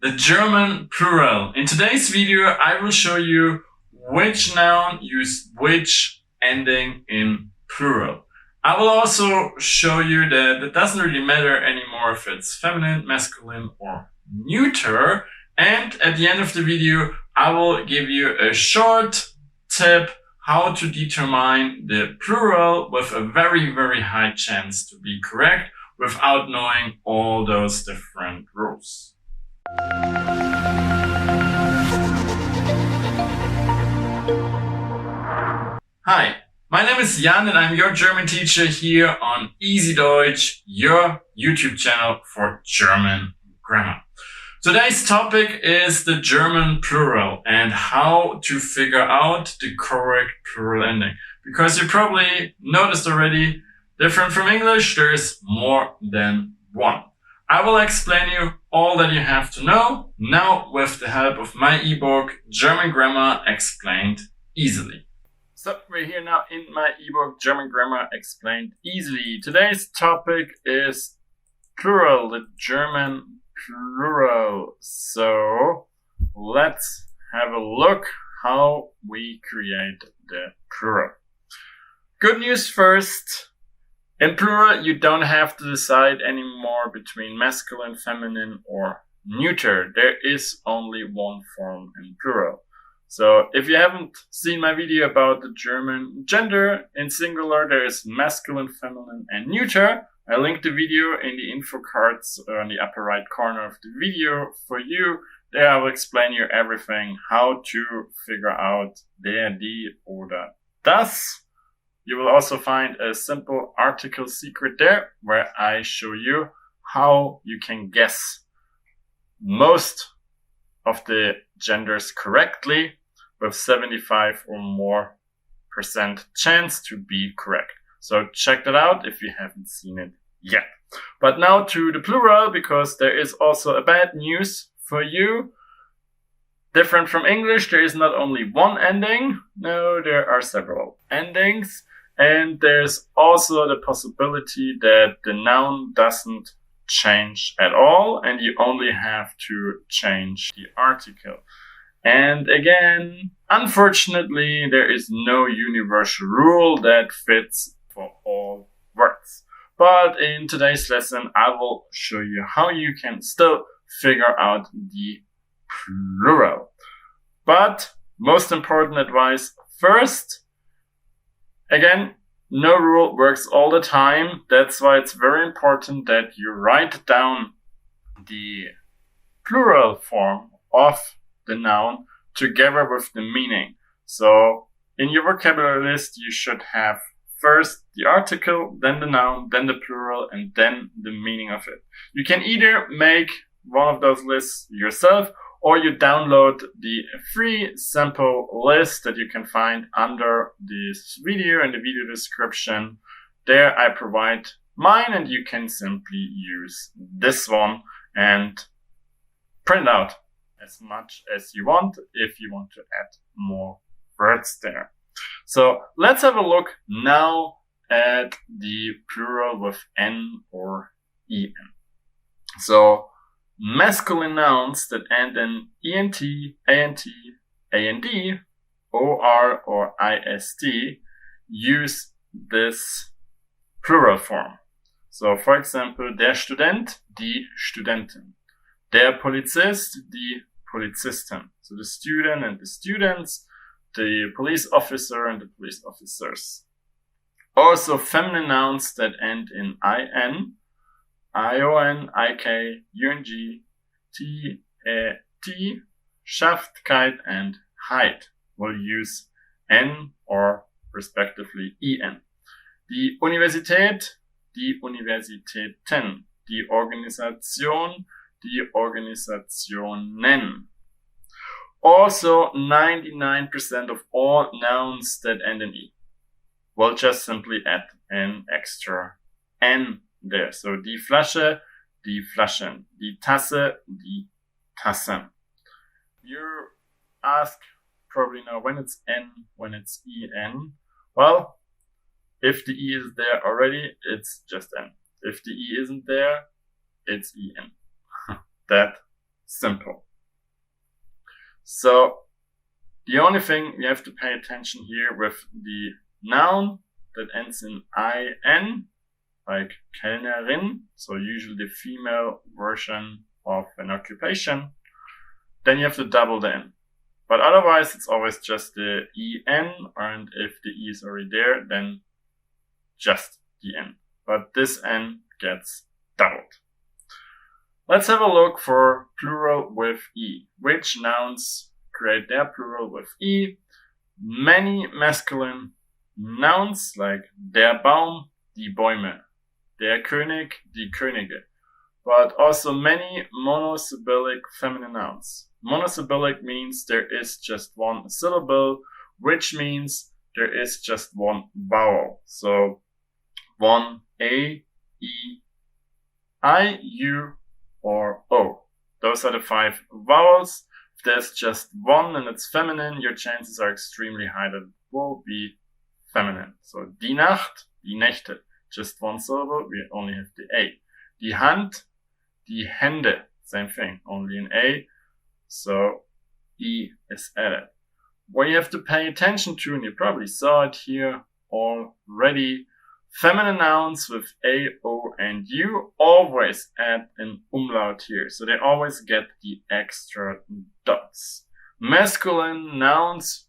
the German plural. In today's video, I will show you which noun use which ending in plural. I will also show you that it doesn't really matter anymore if it's feminine, masculine, or neuter. And at the end of the video, I will give you a short tip how to determine the plural with a very, very high chance to be correct without knowing all those different rules. Hi, my name is Jan and I'm your German teacher here on EasyDeutsch, your YouTube channel for German grammar. Today's topic is the German plural and how to figure out the correct plural ending. Because you probably noticed already, different from English, there is more than one. I will explain you all that you have to know now with the help of my ebook, German Grammar Explained Easily. So we're here now in my ebook, German Grammar Explained Easily. Today's topic is plural, the German plural. So let's have a look how we create the plural. Good news first. In plural, you don't have to decide anymore between masculine, feminine, or neuter. There is only one form in plural. So if you haven't seen my video about the German gender in singular, there is masculine, feminine, and neuter. I linked the video in the info cards on the upper right corner of the video for you. There I will explain you everything, how to figure out der, die, oder das. You will also find a simple article secret there where I show you how you can guess most of the genders correctly with 75 or more % chance to be correct. So check that out if you haven't seen it yet. But now to the plural, because there is also a bad news for you. Different from English, there is not only one ending. No, there are several endings. And there's also the possibility that the noun doesn't change at all, and you only have to change the article. And again, unfortunately, there is no universal rule that fits for all words. But in today's lesson, I will show you how you can still figure out the plural. But most important advice first, again, no rule works all the time. That's why it's very important that you write down the plural form of the noun together with the meaning. So in your vocabulary list, you should have first the article, then the noun, then the plural, and then the meaning of it. You can either make one of those lists yourself, or you download the free sample list that you can find under this video in the video description. There I provide mine, and you can simply use this one and print out as much as you want if you want to add more words there. So let's have a look now at the plural with N or EN. So masculine nouns that end in ENT, ANT, AND, OR, or IST use this plural form. So for example, der Student, die Studentin. Der Polizist, die Polizistin. So the student and the students, the police officer and the police officers. Also feminine nouns that end in IN, ION, IK, UNG, TET, Schaffkeit, and Heit will use N or respectively EN. Die Universität, die Universitäten. Die Organisation, die Organisationen. Also, 99% of all nouns that end in E will just simply add an extra N there. So die Flasche, die Flaschen. Die Tasse, die Tassen. You ask probably now when it's N, when it's EN. Well, if the E is there already, it's just N. If the E isn't there, it's EN. That simple. So the only thing you have to pay attention here with the noun that ends in in, like Kellnerin, so usually the female version of an occupation, then you have to double the N. But otherwise, it's always just the en, and if the e is already there, then just the n. But this n gets doubled. Let's have a look for plural with e. Which nouns create their plural with e? Many masculine nouns like der Baum, die Bäume, der König, die Könige, but also many monosyllabic feminine nouns. Monosyllabic means there is just one syllable, which means there is just one vowel. So one A, E, I, U, or O. Those are the 5 vowels. If there's just one and it's feminine, your chances are extremely high that it will be feminine. So die Nacht, die Nächte. Just one syllable, we only have the A. Die Hand, die Hände. Same thing, only an A. So E is added. What you have to pay attention to, and you probably saw it here already, feminine nouns with A, O, and U always add an umlaut here. So they always get the extra dots. Masculine nouns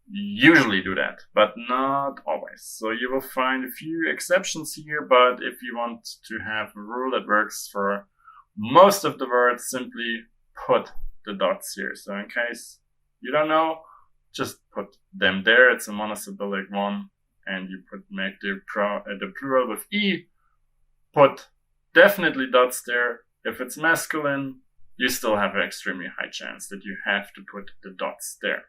usually do that, but not always. So you will find a few exceptions here, but if you want to have a rule that works for most of the words, simply put the dots here. So in case you don't know, just put them there. It's a monosyllabic one, and you make the plural with e. Put definitely dots there. If it's masculine, you still have an extremely high chance that you have to put the dots there.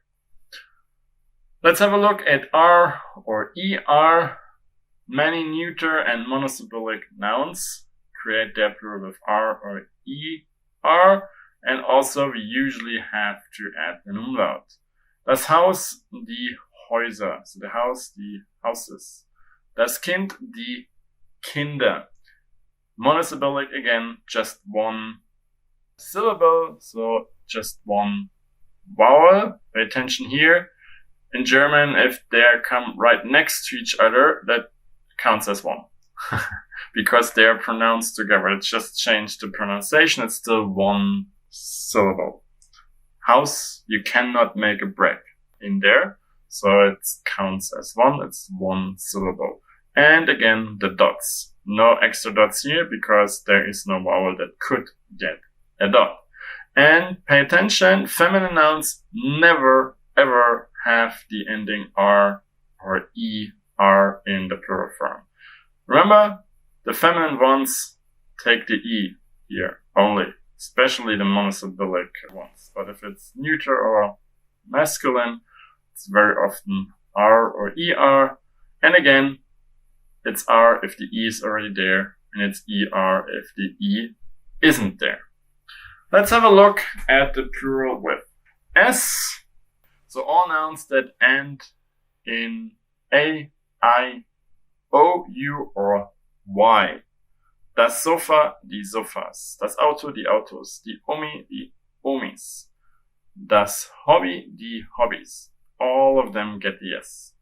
Let's have a look at R or ER. Many neuter and monosyllabic nouns create their plural with R or ER, and also we usually have to add an umlaut. Das Haus, die Häuser, so the house, the houses. Das Kind, die Kinder. Monosyllabic again, just one syllable, so just one vowel. Pay attention here. In German, if they come right next to each other, that counts as one. Because they are pronounced together. It's just changed the pronunciation. It's still one syllable. House, you cannot make a break in there. So it counts as one. It's one syllable. And again, the dots. No extra dots here because there is no vowel that could get a dot. And pay attention, feminine nouns never ever have the ending R or ER in the plural form. Remember, the feminine ones take the E here only, especially the monosyllabic ones. But if it's neuter or masculine, it's very often R or ER. And again, it's R if the E is already there, and it's ER if the E isn't there. Let's have a look at the plural with S. So all nouns that end in A, I, O, U, or Y. Das Sofa, die Sofas. Das Auto, die Autos. Die Omi, die Omis. Das Hobby, die Hobbies. All of them get the S.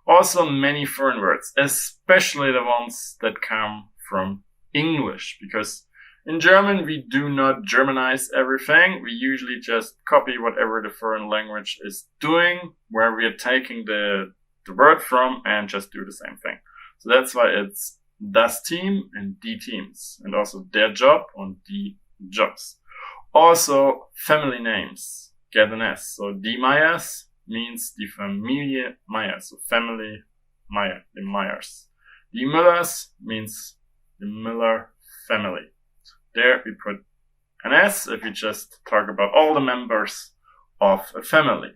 Also many foreign words, especially the ones that come from English, because in German, we do not Germanize everything. We usually just copy whatever the foreign language is doing, where we are taking the word from, and just do the same thing. So that's why it's das Team and die Teams, and also der Job and die Jobs. Also, family names get an S. So die Meyers means die Familie Meyer, so family Meyer, the Meyers. Die Müllers means the Miller family. There we put an S if we just talk about all the members of a family.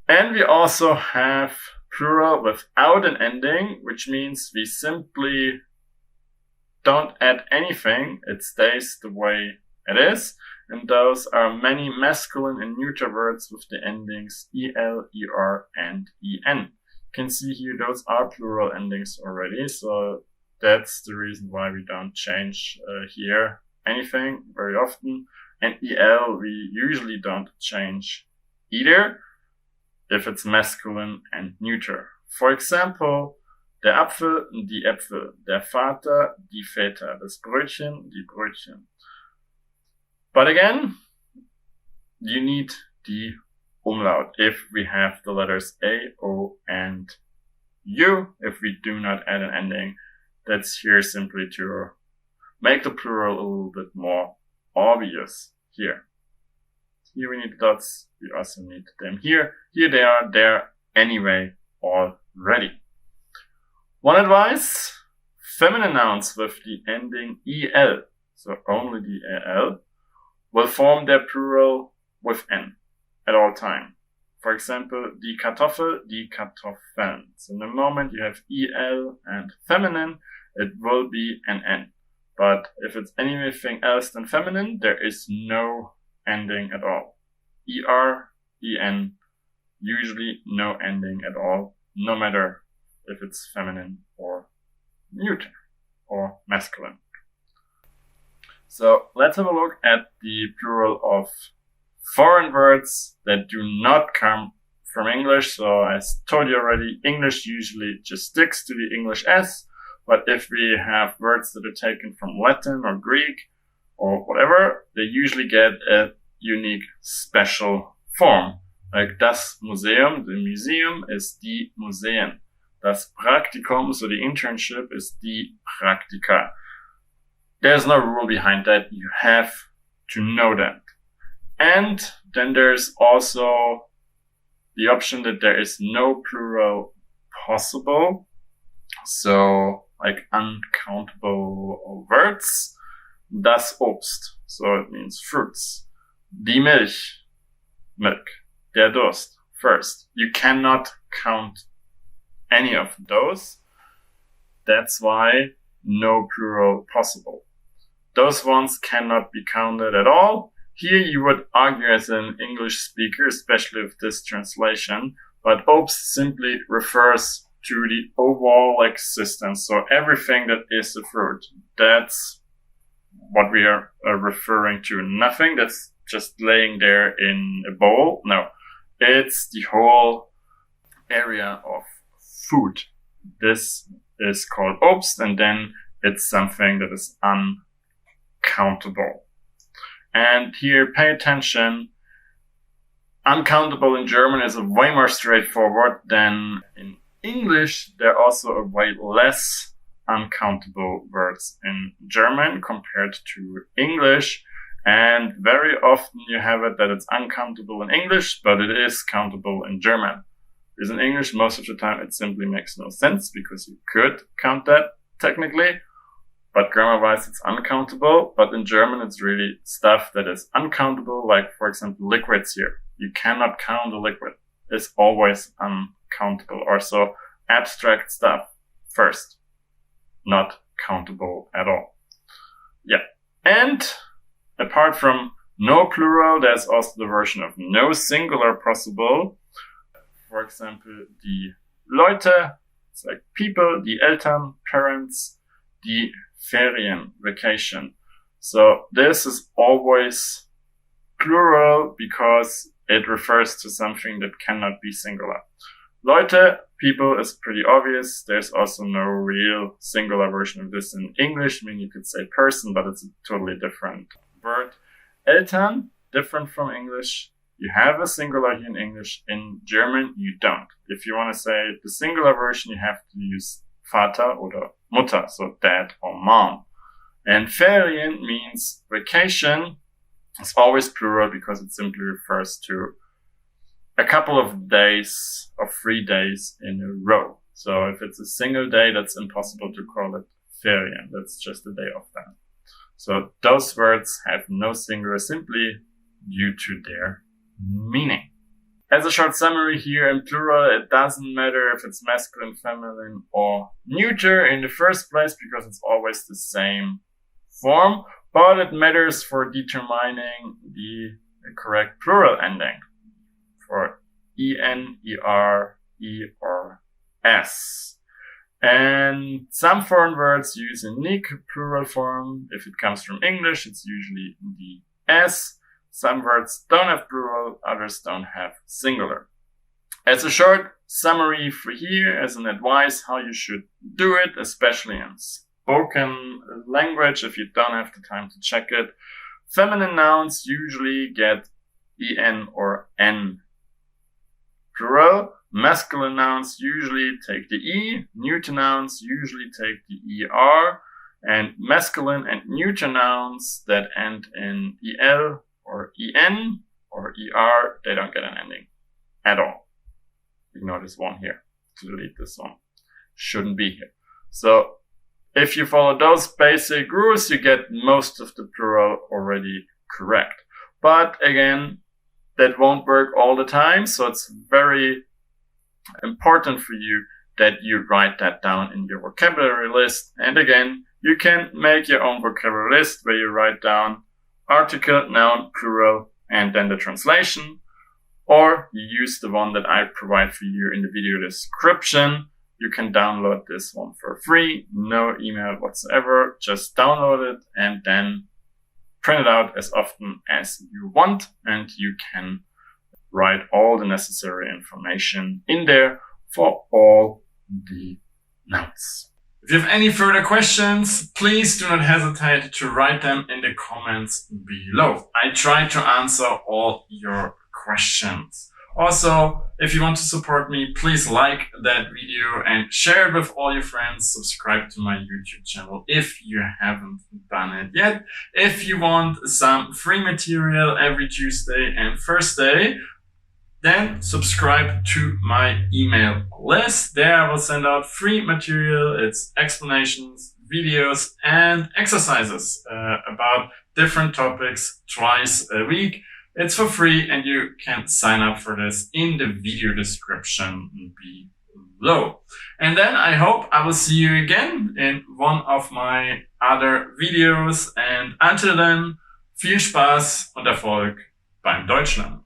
And we also have plural without an ending, which means we simply don't add anything. It stays the way it is. And those are many masculine and neuter words with the endings EL, ER, and EN. You can see here those are plural endings already. So that's the reason why we don't change here anything very often. and EL we usually don't change either if it's masculine and neuter. For example, der Apfel, die Äpfel, der Vater, die Väter, das Brötchen, die Brötchen. But again, you need the umlaut if we have the letters A, O, and U. If we do not add an ending, that's here simply to make the plural a little bit more obvious here. Here we need dots, we also need them here. Here they are there anyway already. One advice, feminine nouns with the ending EL, so only the EL, will form their plural with N at all time. For example, die Kartoffel, die Kartoffeln. So the moment you have EL and feminine, it will be an N. But if it's anything else than feminine, there is no ending at all. ER, EN, usually no ending at all, no matter if it's feminine or neuter or masculine. So let's have a look at the plural of foreign words that do not come from English. So as told you already, English usually just sticks to the English S. But if we have words that are taken from Latin or Greek or whatever, they usually get a unique special form. Like das Museum, the museum, is die Museen. Das Praktikum, so the internship, is die Praktika. There's no rule behind that. You have to know that. And then there's also the option that there is no plural possible. So like uncountable words. Das Obst, so it means fruits. Die Milch, milk. Der Durst, thirst. You cannot count any of those. That's why no plural possible. Those ones cannot be counted at all. Here you would argue as an English speaker, especially with this translation, but Obst simply refers to the overall existence. So everything that is a fruit, that's what we are referring to. Nothing that's just laying there in a bowl. No, it's the whole area of food. This is called Obst, and then it's something that is uncountable. And here, pay attention. Uncountable in German is way more straightforward than in English. There are also a way less uncountable words in German compared to English. And very often you have it that it's uncountable in English, but it is countable in German. Because in English, most of the time, it simply makes no sense because you could count that technically, but grammar-wise, it's uncountable. But in German, it's really stuff that is uncountable, like, for example, liquids here. You cannot count a liquid. It's always uncountable. Also, abstract stuff first, not countable at all. Yeah. And apart from no plural, there's also the version of no singular possible. For example, die Leute, it's like people, die Eltern, parents, die Ferien, vacation. So this is always plural because it refers to something that cannot be singular. Leute, people, is pretty obvious. There's also no real singular version of this in English. I mean, you could say person, but it's a totally different word. Eltern, different from English. You have a singular here in English. In German, you don't. If you want to say the singular version, you have to use Vater oder Mutter, so dad or mom. And Ferien means vacation. It's always plural because it simply refers to a couple of days or 3 days in a row. So if it's a single day, that's impossible to call it Ferien. That's just a day of that. So those words have no singular simply due to their meaning. As a short summary here, in plural, it doesn't matter if it's masculine, feminine, or neuter in the first place because it's always the same form, but it matters for determining the correct plural ending for en, er, e, or s. And some foreign words use a unique plural form. If it comes from English, it's usually the S. Some words don't have plural, others don't have singular. As a short summary for here, as an advice how you should do it, especially in spoken language, if you don't have the time to check it. Feminine nouns usually get en or n. Plural. Masculine nouns usually take the e. Neuter nouns usually take the er. And masculine and neuter nouns that end in el or en or er, they don't get an ending at all. Ignore this one here to delete this one. Shouldn't be here. So if you follow those basic rules, you get most of the plural already correct. But again, that won't work all the time. So it's very important for you that you write that down in your vocabulary list. And again, you can make your own vocabulary list where you write down article, noun, plural, and then the translation. Or you use the one that I provide for you in the video description. You can download this one for free, no email whatsoever. Just download it and then print it out as often as you want. And you can write all the necessary information in there for all the nouns. If you have any further questions, please do not hesitate to write them in the comments below. I try to answer all your questions. Also, if you want to support me, please like that video and share it with all your friends. Subscribe to my YouTube channel if you haven't done it yet. If you want some free material every Tuesday and Thursday, then subscribe to my email list. There I will send out free material. It's explanations, videos, and exercises about different topics twice a week. It's for free and you can sign up for this in the video description below. And then I hope I will see you again in one of my other videos. And until then, viel Spaß und Erfolg beim Deutschlernen.